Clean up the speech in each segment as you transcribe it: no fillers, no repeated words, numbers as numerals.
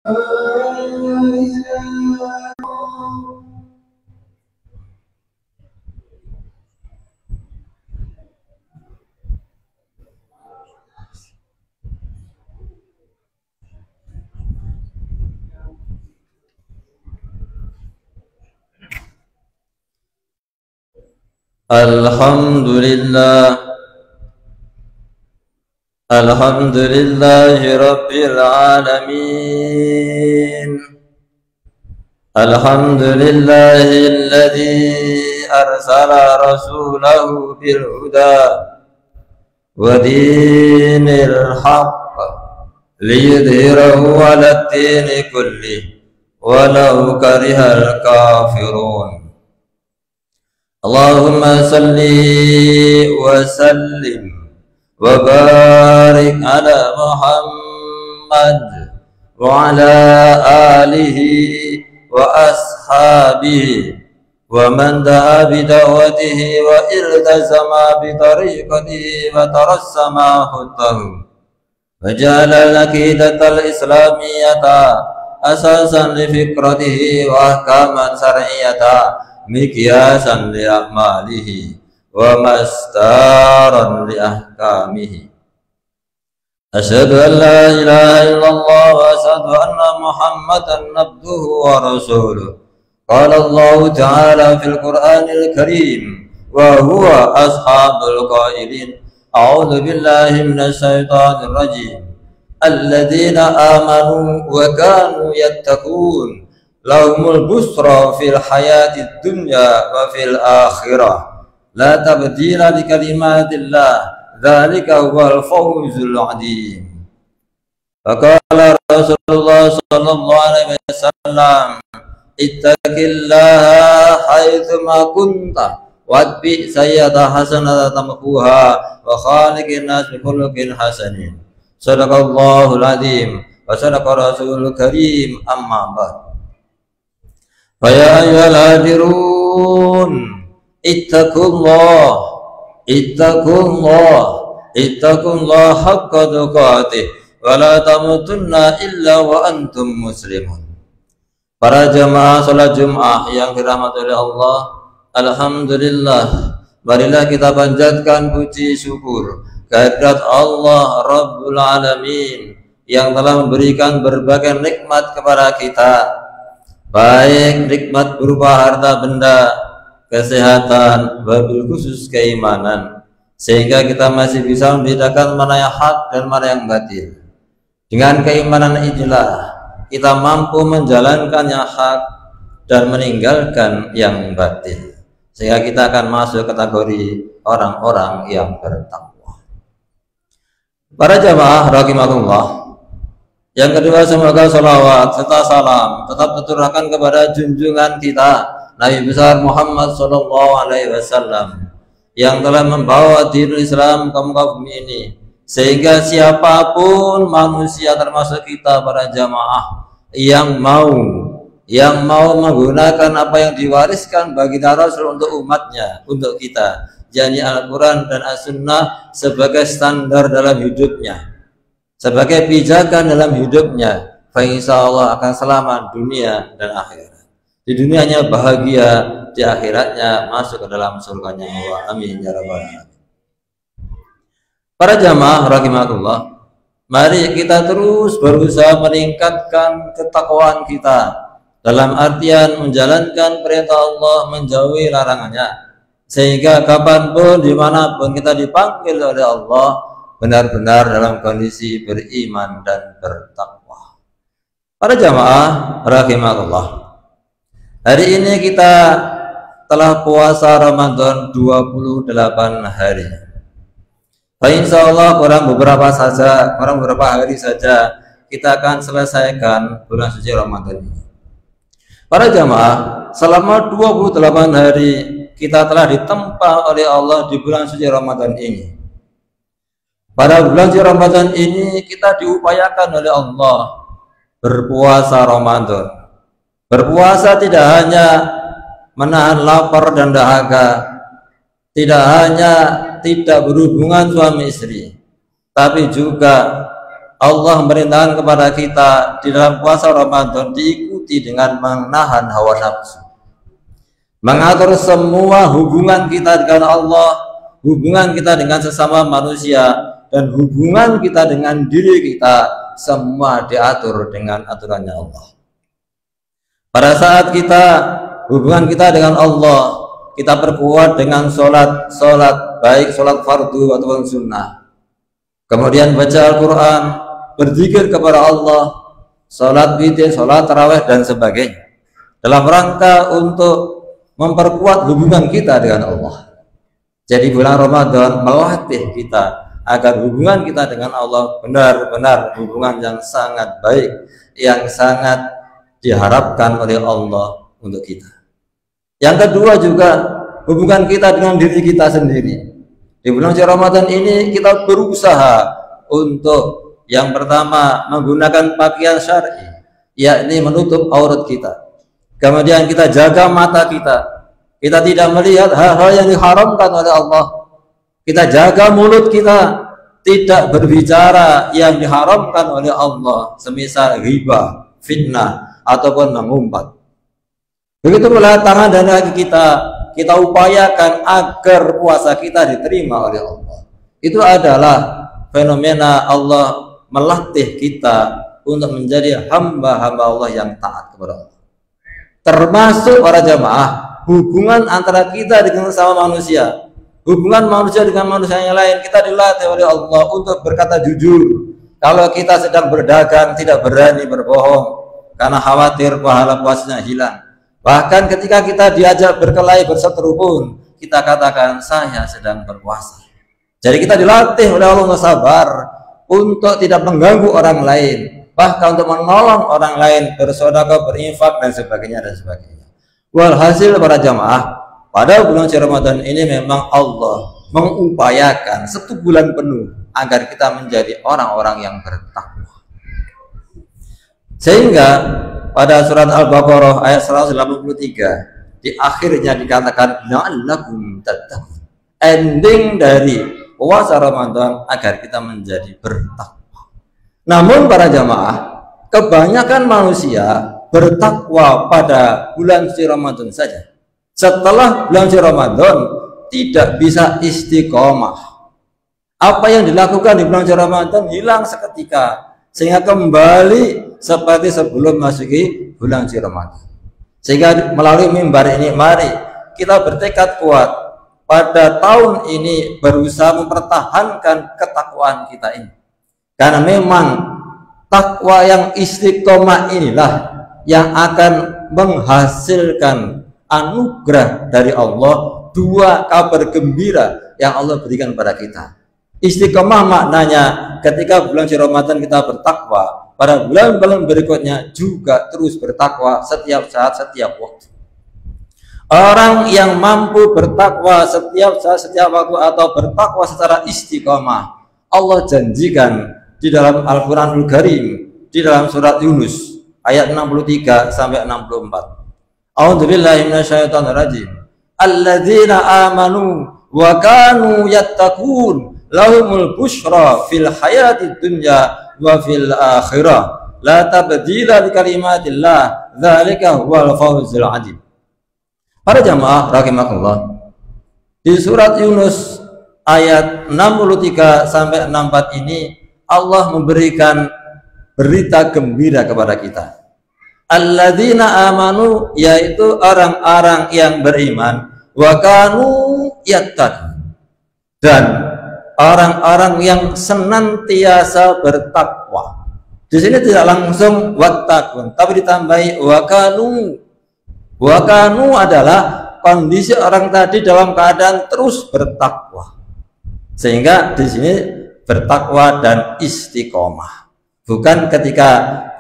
الحمد لله رب العالمين. الحمد لله الذي أرسل رسوله بالهدى ودين الحق ليظهره على الدين كله ولو كره الكافرون. اللهم صل وسلم وبارك على محمد وعلى آله وأصحابه ومن دعا بدعوته والتزم بطريقته وترسم خطه وجعل العقيدة الإسلامية أساسا لفكرته وأحكاما شرعية مقياسا لأعماله ومستارا لأحكامه. أشهد أن لا إله إلا الله وأشهد أن محمدا عبده ورسوله. قال الله تعالى في القرآن الكريم وهو أصحاب القائلين: أعوذ بالله من الشيطان الرجيم. الذين آمنوا وكانوا يتقون لهم البشرى في الحياة الدنيا وفي الآخرة لا تبديل لكلمات الله ذلك هو الفوز العظيم. فقال رسول الله صلى الله عليه وسلم: اتق الله حيثما كنت واتبع سيئة حسنة تمحوها وخالق الناس بخلق حسن. صدق الله العظيم وصدق رسول الكريم. أما بعد، فيا أيها الهاجرون اتقوا الله حق تقاته ولا تموتن إلا وأنتم مسلمون. Para jamaah salat Jumat yang dirahmati oleh Allah, alhamdulillah, marilah kita panjatkan puji syukur kehadirat Allah Rabbul Alamin yang telah memberikan berbagai nikmat kepada kita, baik nikmat berupa harta benda, kesehatan, wabil khusus keimanan, sehingga kita masih bisa membedakan mana yang hak dan mana yang batil. Dengan keimanan inilah kita mampu menjalankan yang hak dan meninggalkan yang batil, sehingga kita akan masuk kategori orang-orang yang bertakwa. Para jamaah rahimakumullah, yang kedua, semoga salawat serta salam tetap tercurahkan kepada junjungan kita Nabi besar Muhammad sallallahu alaihi wasallam yang telah membawa dinul Islam ke muka bumi ini, sehingga siapapun manusia termasuk kita para jamaah yang mau menggunakan apa yang diwariskan bagi Rasul untuk umatnya, untuk kita, yakni Al-Quran dan As-Sunnah sebagai standar dalam hidupnya, sebagai pijakan dalam hidupnya, insya Allah akan selamat dunia dan akhirat. Di dunianya bahagia, di akhiratnya masuk ke dalam surganya Allah. Amin ya rabbal alamin. Para jamaah rahimakumullah, mari kita terus berusaha meningkatkan ketakwaan kita dalam artian menjalankan perintah Allah, menjauhi larangannya, sehingga kapanpun dimanapun kita dipanggil oleh Allah benar-benar dalam kondisi beriman dan bertakwa. Para jamaah rahimakumullah, hari ini kita telah puasa Ramadan 28 hari. Insya Allah kurang beberapa hari saja kita akan selesaikan bulan suci Ramadan ini. Para jamaah, selama 28 hari kita telah ditempa oleh Allah di bulan suci Ramadan ini. Pada bulan suci Ramadan ini kita diupayakan oleh Allah berpuasa Ramadan. Berpuasa tidak hanya menahan lapar dan dahaga, tidak hanya tidak berhubungan suami istri, tapi juga Allah memerintahkan kepada kita di dalam puasa Ramadan diikuti dengan menahan hawa nafsu, mengatur semua hubungan kita dengan Allah, hubungan kita dengan sesama manusia, dan hubungan kita dengan diri kita, semua diatur dengan aturannya Allah. Pada saat kita hubungan kita dengan Allah, kita perkuat dengan sholat baik sholat fardu ataupun sunnah, kemudian baca Al-Quran, berzikir kepada Allah, sholat witir, sholat tarawih dan sebagainya, dalam rangka untuk memperkuat hubungan kita dengan Allah. Jadi bulan Ramadan melatih kita agar hubungan kita dengan Allah benar-benar hubungan yang sangat baik, yang sangat diharapkan oleh Allah untuk kita. Yang kedua juga hubungan kita dengan diri kita sendiri. Di bulan Ramadan ini kita berusaha untuk yang pertama menggunakan pakaian syar'i, yakni menutup aurat kita. Kemudian kita jaga mata kita. Kita tidak melihat hal-hal yang diharamkan oleh Allah. Kita jaga mulut kita, tidak berbicara yang diharamkan oleh Allah, semisal ghibah, fitnah, ataupun mengumpat. Begitu pula tangan dan kaki kita upayakan agar puasa kita diterima oleh Allah. Itu adalah fenomena Allah melatih kita untuk menjadi hamba-hamba Allah yang taat kepada Allah. Termasuk para jamaah, hubungan antara kita dengan sesama manusia, hubungan manusia dengan manusia yang lain, kita dilatih oleh Allah untuk berkata jujur. Kalau kita sedang berdagang, tidak berani berbohong karena khawatir pahala puasanya hilang. Bahkan ketika kita diajak berkelahi berseteru pun, kita katakan saya sedang berpuasa. Jadi kita dilatih oleh Allah untuk sabar, untuk tidak mengganggu orang lain, bahkan untuk menolong orang lain, bersedekah, berinfak dan sebagainya dan sebagainya. Walhasil para jamaah, pada bulan Ramadan ini memang Allah mengupayakan 1 bulan penuh agar kita menjadi orang-orang yang bertakwa. Sehingga pada surat Al-Baqarah ayat 183 di akhirnya dikatakan la'allakum tattaqun. Ending dari puasa Ramadan agar kita menjadi bertakwa. Namun para jamaah, kebanyakan manusia bertakwa pada bulan suci Ramadan saja. Setelah bulan suci Ramadan tidak bisa istiqomah. Apa yang dilakukan di bulan suci Ramadan hilang seketika, sehingga kembali seperti sebelum masuki bulan suci Ramadan. Sehingga melalui mimbar ini mari kita bertekad kuat pada tahun ini berusaha mempertahankan ketakwaan kita ini, karena memang takwa yang istiqomah inilah yang akan menghasilkan anugerah dari Allah, 2 kabar gembira yang Allah berikan kepada kita. Istiqomah maknanya ketika bulan Ramadan kita bertakwa, pada bulan-bulan berikutnya juga terus bertakwa setiap saat, setiap waktu. Orang yang mampu bertakwa setiap saat, setiap waktu, atau bertakwa secara istiqomah, Allah janjikan di dalam Al-Quranul Karim, di dalam surat Yunus ayat 63 sampai 64. A'udzubillahi minasyaitonirrajim. Alladzina amanu wa kanu yattaqun lahumul busyra fil hayatid dunya wa fil akhirah la tabdila li kalimatillah dzalika huwal fawzul adzim. Para jamaah rahimakumullah, di surat Yunus ayat 63 sampai 64 ini Allah memberikan berita gembira kepada kita. Alladzina amanu, yaitu orang-orang yang beriman, wa kanu yattaqun, dan orang-orang yang senantiasa bertakwa. Di sini tidak langsung wattaqun, tapi ditambahi wa kanu. Wa kanu adalah kondisi orang tadi dalam keadaan terus bertakwa. Sehingga di sini bertakwa dan istiqomah. Bukan ketika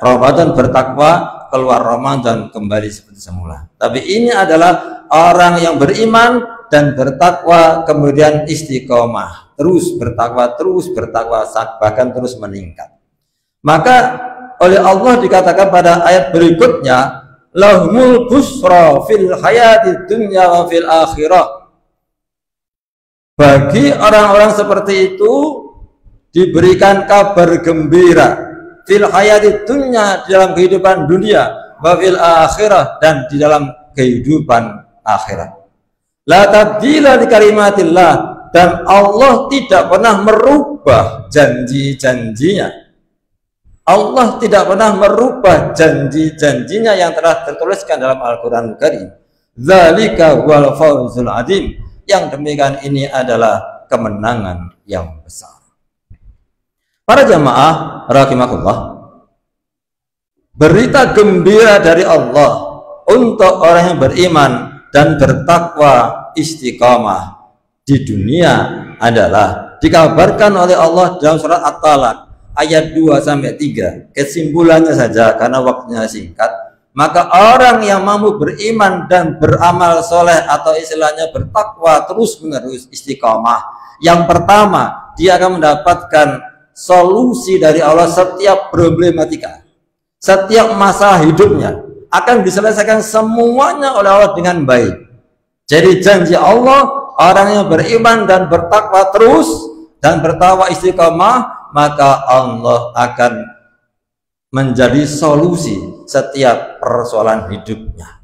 Ramadan bertakwa, keluar Ramadan kembali seperti semula. Tapi ini adalah orang yang beriman dan bertakwa kemudian istiqomah, terus bertakwa, bahkan terus meningkat. Maka oleh Allah dikatakan pada ayat berikutnya, lahumul busra fil hayati dunya wa fil akhirah. Bagi orang-orang seperti itu diberikan kabar gembira fil hayati dunya, di dalam kehidupan dunia, wa fil akhirah, dan di dalam kehidupan akhirat. La tabdila li kalimatillah, dan Allah tidak pernah merubah janji-janjinya. Allah tidak pernah merubah janji-janjinya yang telah tertuliskan dalam Al-Qur'an Karim. Dzalika wal fawzul adzim, yang demikian ini adalah kemenangan yang besar. Para jamaah rahimakumullah, berita gembira dari Allah untuk orang yang beriman dan bertakwa istiqamah di dunia adalah dikabarkan oleh Allah dalam surat At-Talaq ayat 2-3. Kesimpulannya saja karena waktunya singkat. Maka orang yang mampu beriman dan beramal soleh, atau istilahnya bertakwa terus menerus istiqamah, yang pertama, dia akan mendapatkan solusi dari Allah setiap problematika, setiap masalah hidupnya akan diselesaikan semuanya oleh Allah dengan baik. Jadi janji Allah, orang yang beriman dan bertakwa terus dan bertakwa istiqamah, maka Allah akan menjadi solusi setiap persoalan hidupnya.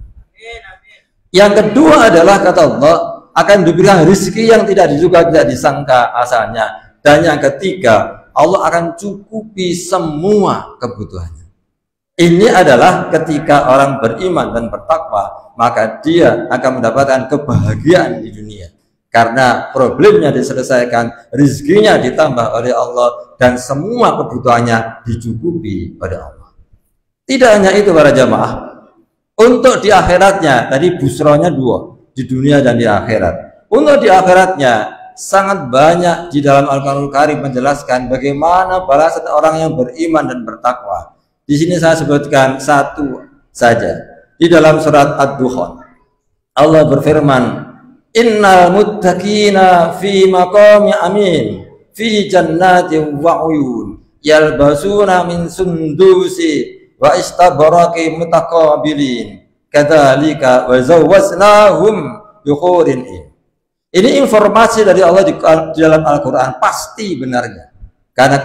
Yang kedua adalah, kata Allah, akan diberikan rezeki yang tidak diduga, tidak disangka asalnya. Dan yang ketiga, Allah akan cukupi semua kebutuhannya. Ini adalah ketika orang beriman dan bertakwa, maka dia akan mendapatkan kebahagiaan di dunia. Karena problemnya diselesaikan, rezekinya ditambah oleh Allah, dan semua kebutuhannya dicukupi oleh Allah. Tidak hanya itu para jamaah, untuk di akhiratnya, tadi busronya dua, di dunia dan di akhirat. Untuk di akhiratnya, sangat banyak di dalam Al-Qur'anul Karim menjelaskan bagaimana balasan orang yang beriman dan bertakwa. Di sini saya sebutkan satu saja. Di dalam surat Ad-Dukhan, Allah berfirman, innal muttaqina fi maqami amin fi jannatin wa uyun yalbasuna min sundusi wa istabraqi mutaqabilin kadzalika wa zawwasnahum bihurin in. Ini informasi dari Allah di dalam Al-Qur'an, pasti benarnya. Karena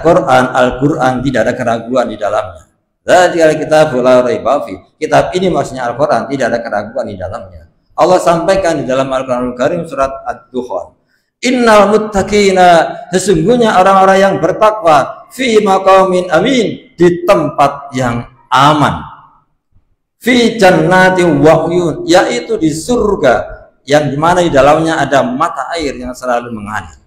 Al-Qur'an tidak ada keraguan di dalamnya. Dzalika kitabul la raiba fi. Kitab ini maksudnya Al-Qur'an, tidak ada keraguan di dalamnya. Allah sampaikan di dalam Al-Qur'anul Karim surat Ad-Dukhan, innal muttaqina, sesungguhnya orang-orang yang bertakwa, fi maqamin amin, di tempat yang aman, fi jannati wa uyun, yaitu di surga yang dimana di dalamnya ada mata air yang selalu mengalir.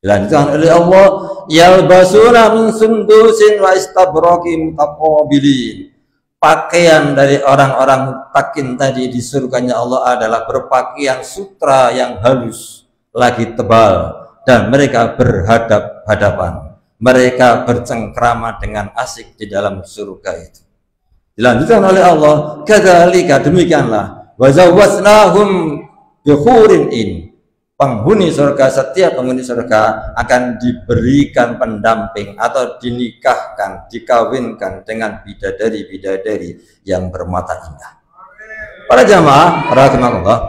Dilanjutkan oleh Allah, yalbasuna min sundusin wa istabraqin mutaqabilin. Pakaian dari orang-orang muttaqin tadi di surganya Allah adalah berpakaian sutra yang halus, lagi tebal, dan mereka berhadap-hadapan. Mereka bercengkrama dengan asik di dalam surga itu. Dilanjutkan oleh Allah, kadzalika, demikianlah, wa zawwasnahum bihurin in. Penghuni surga, setiap penghuni surga akan diberikan pendamping atau dinikahkan, dikawinkan dengan bidadari-bidadari yang bermata indah. Para jamaah rahimakumullah,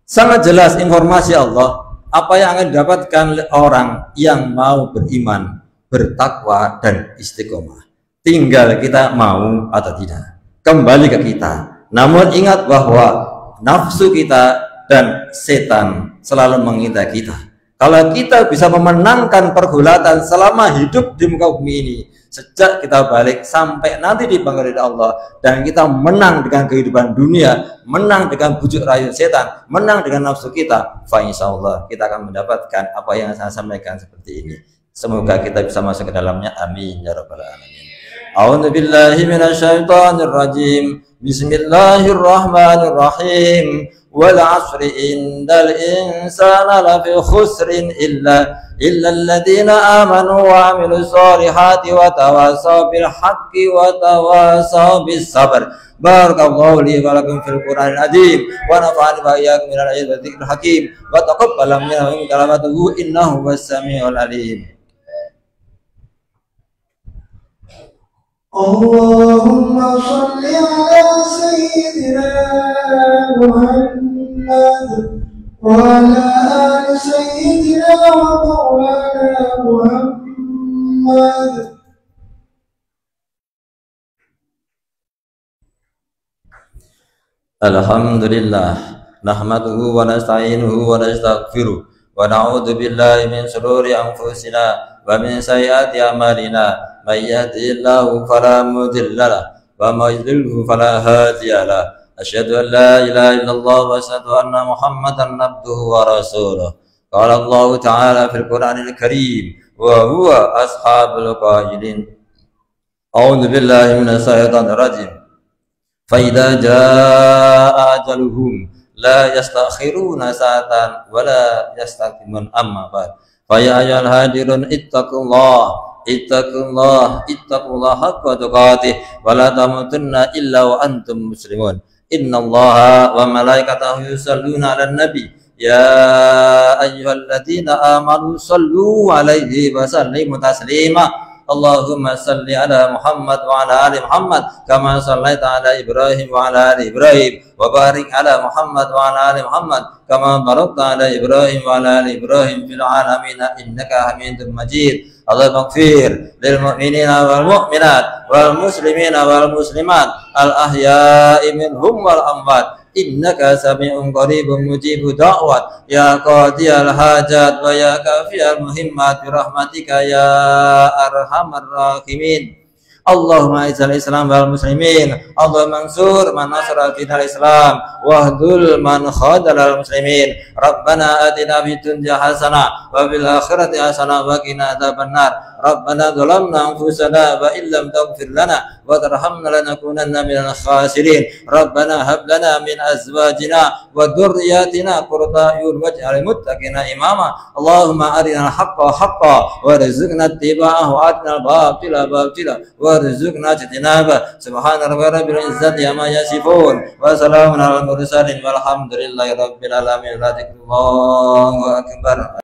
sangat jelas informasi Allah apa yang akan didapatkan oleh orang yang mau beriman, bertakwa dan istiqomah. Tinggal kita mau atau tidak, kembali ke kita. Namun ingat bahwa nafsu kita dan setan selalu mengintai kita. Kalau kita bisa memenangkan pergulatan selama hidup di muka bumi ini, sejak kita balik sampai nanti dipanggil oleh Allah, dan kita menang dengan kehidupan dunia, menang dengan bujuk rayu setan, menang dengan nafsu kita, fa insyaallah kita akan mendapatkan apa yang saya sampaikan seperti ini. Semoga kita bisa masuk ke dalamnya. Amin ya rabbal alamin. A'udzu billahi minasyaitonir rajim. Bismillahirrahmanirrahim. Wal 'asri innal insana lafi khusrin illa alladziina aamanu wa 'amilus solihati wa tawassaw bil haqqi wa tawassaw bis sabr. Barakallahu li wa lakum fil Qur'anil azim wa nafa'ani wa iyyakum minal ayati wa dzikril hakim wa taqabbal minna wa min kalamatihi innahu was-sami'ul 'alim. Allahumma shalli ala sayyidina Muhammad wa ala ali sayyidina wa maulana Muhammad Alhamdulillah, nahmaduhu wa nasta'inuhu wa nastaghfiruh wa na'udzu billahi min shururi anfusina wa min sayyiati a'malina. May yahdihillahu fala mudilla lahu wa may yudlilhu fala hadiya lahu. Asyhadu an la ilaha illallah wa asyhadu anna Muhammadan abduhu wa rasuluh. Qala Allah ta'ala fil Qur'anil Karim wa huwa ashabul qailin. A'udzu billahi minasy syaithanir rajim. فإذا جاء أجلهم لا يستأخرون ساعة ولا يستقدمون أما بعد فيا أيها الهاجرون اتقوا الله حق تقاته ولا تموتن إلا وأنتم مسلمون إن الله وملائكته يصلون على النبي يا أيها الذين آمنوا صلوا عليه وسلموا تسليما اللهم صل على محمد وعلى آل محمد كما صليت على إبراهيم وعلى آل إبراهيم وبارك على محمد وعلى آل محمد كما باركت على إبراهيم وعلى آل إبراهيم في العالمين إنك حميد مجيد اللهم اغفر للمؤمنين والمؤمنات والمسلمين والمسلمات الأحياء منهم والأموات إنك سميع قريب مجيب دعوات يا قاضي الحاجات ويا كافي المهمات برحمتك يا أرحم الراحمين اللهم اعز الإسلام والمسلمين اللهم انصر من نصر دين الإسلام واهدل من خذل المسلمين ربنا آتنا في الدنيا حسنة وفي الآخرة حسنة وقنا عذاب النار ربنا ظلمنا أنفسنا وإن لم تغفر لنا وترحمنا لنكونن من الخاسرين ربنا هب لنا من أزواجنا وذرياتنا قرة أعين واجعل المتقين إماما اللهم أرنا الحق حقا وارزقنا اتباعه وأرنا الباطل باطلا وارزقنا اجتنابه سبحان رب العزة عما يصفون وسلام على المرسلين والحمد لله رب العالمين. الله أكبر.